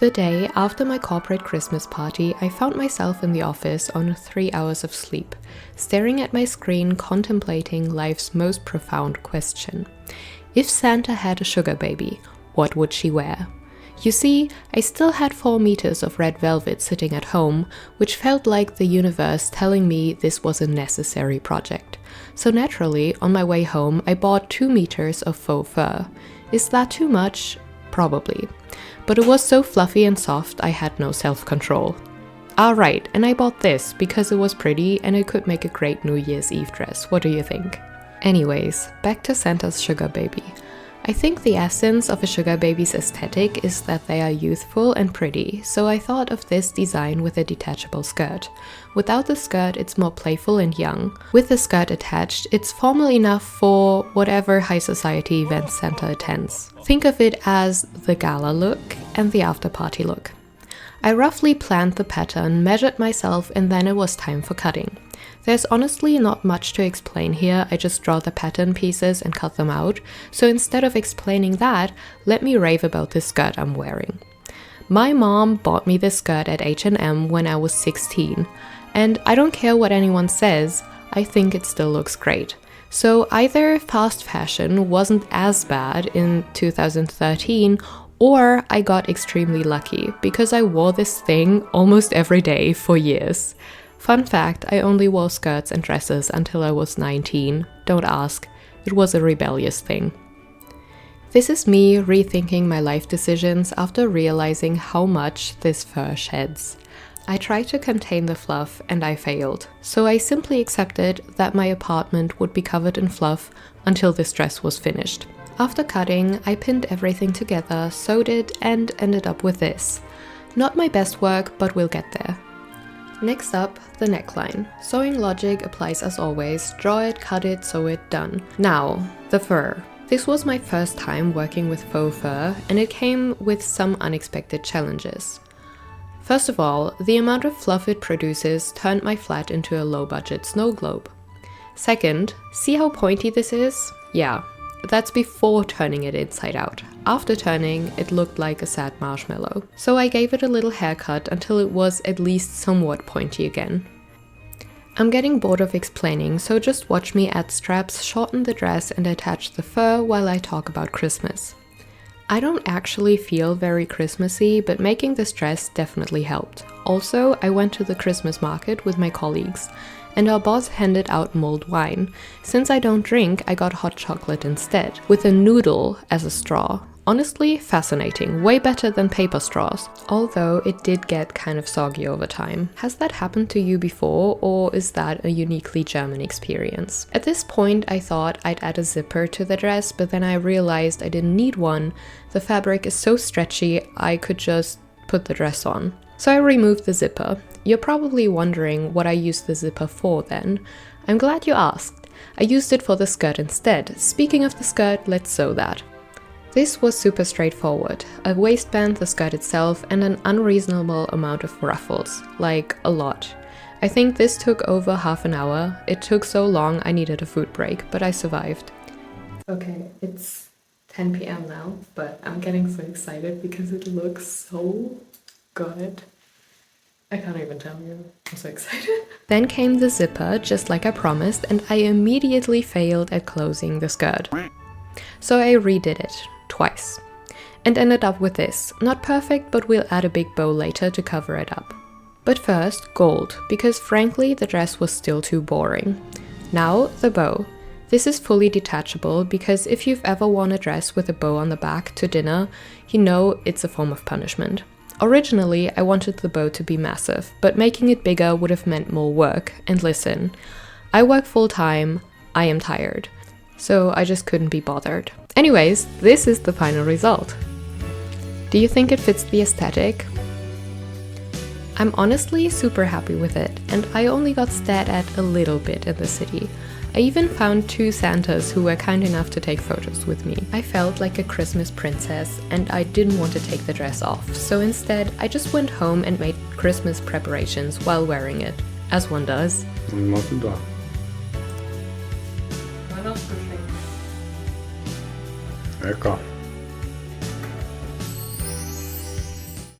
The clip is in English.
The day after my corporate Christmas party, I found myself in the office on 3 hours of sleep, staring at my screen, contemplating life's most profound question. If Santa had a sugar baby, what would she wear? You see, I still had 4 meters of red velvet sitting at home, which felt like the universe telling me this was a necessary project. So naturally, on my way home, I bought 2 meters of faux fur. Is that too much? Probably. But it was so fluffy and soft, I had no self-control. Right, and I bought this because it was pretty and it could make a great New Year's Eve dress. What do you think? Anyways, back to Santa's sugar baby. I think the essence of a sugar baby's aesthetic is that they are youthful and pretty, so I thought of this design with a detachable skirt. Without the skirt, it's more playful and young. With the skirt attached, it's formal enough for whatever high society event Santa attends. Think of it as the gala look and the after party look. I roughly planned the pattern, measured myself, and then it was time for cutting. There's honestly not much to explain here, I just draw the pattern pieces and cut them out, so instead of explaining that, let me rave about this skirt I'm wearing. My mom bought me this skirt at H&M when I was 16, and I don't care what anyone says, I think it still looks great. So either fast fashion wasn't as bad in 2013, or I got extremely lucky, because I wore this thing almost every day for years. Fun fact, I only wore skirts and dresses until I was 19. Don't ask, it was a rebellious thing. This is me rethinking my life decisions after realizing how much this fur sheds. I tried to contain the fluff and I failed, so I simply accepted that my apartment would be covered in fluff until this dress was finished. After cutting, I pinned everything together, sewed it, and ended up with this. Not my best work, but we'll get there. Next up, the neckline. Sewing logic applies as always, draw it, cut it, sew it, done. Now, the fur. This was my first time working with faux fur, and it came with some unexpected challenges. First of all, the amount of fluff it produces turned my flat into a low-budget snow globe. Second, see how pointy this is? Yeah, that's before turning it inside out. After turning, it looked like a sad marshmallow. So I gave it a little haircut until it was at least somewhat pointy again. I'm getting bored of explaining, so just watch me add straps, shorten the dress, and attach the fur while I talk about Christmas. I don't actually feel very Christmassy, but making this dress definitely helped. Also, I went to the Christmas market with my colleagues, and our boss handed out mulled wine. Since I don't drink, I got hot chocolate instead, with a noodle as a straw. Honestly, fascinating, way better than paper straws, although it did get kind of soggy over time. Has that happened to you before, or is that a uniquely German experience? At this point, I thought I'd add a zipper to the dress, but then I realized I didn't need one. The fabric is so stretchy, I could just put the dress on. So I removed the zipper. You're probably wondering what I used the zipper for then. I'm glad you asked. I used it for the skirt instead. Speaking of the skirt, let's sew that. This was super straightforward. A waistband, the skirt itself, and an unreasonable amount of ruffles. Like, a lot. I think this took over half an hour. It took so long I needed a food break, but I survived. Okay, it's 10 p.m. now, but I'm getting so excited because it looks so good. I can't even tell you. I'm so excited. Then came the zipper, just like I promised, and I immediately failed at closing the skirt. So I redid it, twice. And ended up with this. Not perfect, but we'll add a big bow later to cover it up. But first, gold, because frankly the dress was still too boring. Now, the bow. This is fully detachable because if you've ever worn a dress with a bow on the back to dinner, you know it's a form of punishment. Originally, I wanted the bow to be massive, but making it bigger would have meant more work. And listen, I work full-time, I am tired, so I just couldn't be bothered. Anyways, this is the final result. Do you think it fits the aesthetic? I'm honestly super happy with it, and I only got stared at a little bit in the city. I even found 2 Santas who were kind enough to take photos with me. I felt like a Christmas princess and I didn't want to take the dress off, so instead I just went home and made Christmas preparations while wearing it, as one does. Lecker.